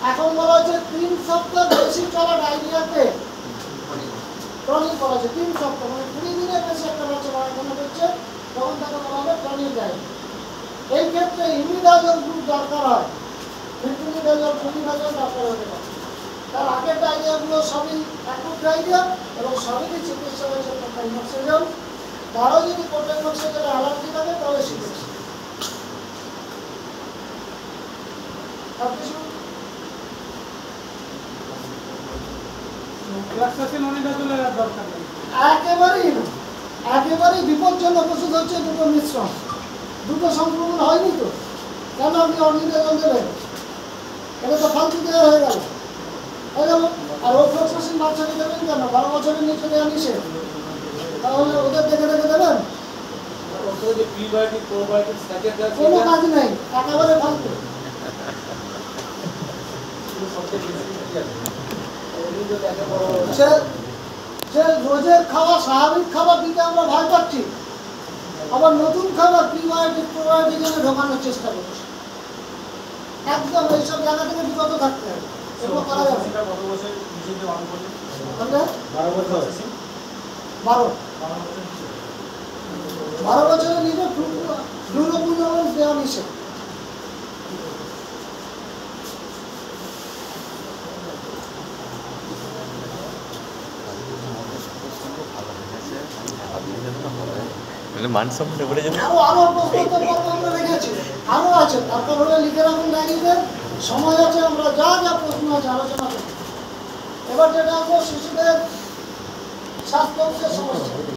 এখন বলা হচ্ছে 3 সপ্তাহ বেশি চলা ডায়রিয়াতে টনিক বলা হচ্ছে 3 সপ্তাহ মানে 20 দিনের বেশি একটা বাচ্চা পায়খানা করছে তখন তাকে বলা হবে টনিক ডায়রিয়া। এই ক্ষেত্রে ইমিডাজল গ্রুপ দরকার হয়, মেট্রোনিডাজল, ফেনিডাজল দরকার হতে পারে। তার আগের ডায়রিয়াগুলো সবই অ্যাকুট ডায়রিয়া এবং সবই চিকিৎসা হয়েছে কোটাইমক্সিজল। তারও যদি কোটাইমক্সিজলের অ্যালার্জি থাকে তাহলে শিখেছে। একেবারেই বিপজ্জনক ওষুধ হচ্ছে দুটো মিশ্রণ। দুটো সংক্রমণ হয়নি তো কেন আপনি অনিডাজল দেবেন? এটা তো ফালতু দেওয়া হয়ে গেল। আর অফ্লোক্সাসিন বাচ্চাকে দেবেন কেন? 12 বছরের নিচে দেওয়া নিষেধ। তাহলে ওদের দেখে দেখে দেবেন, কোনো কাজ নেই, একেবারে ফালতু। সে রোজের খাওয়া স্বাভাবিক খাবার দিতে আমরা ভয় পাচ্ছি, আবার নতুন খাবার প্রিবায়োটিক প্রোবায়োটিক এনে ঢোকানোর চেষ্টা করছি। একদম এইসব জায়গা থেকে বিরত থাকতে হবে। এগুলো করা যাবে 12 বছরের নিচে ফ্লুরোকুইনোলোন দেওয়া নিষেধ। আরো আছে, তারপর হলে লিখে রাখুন ডায়েরিতে, সময় আছে, আমরা যা যা প্রশ্ন আছে আলোচনা করব। এবার যেটা হলো শিশুদের শ্বাসকষ্টের সমস্যা।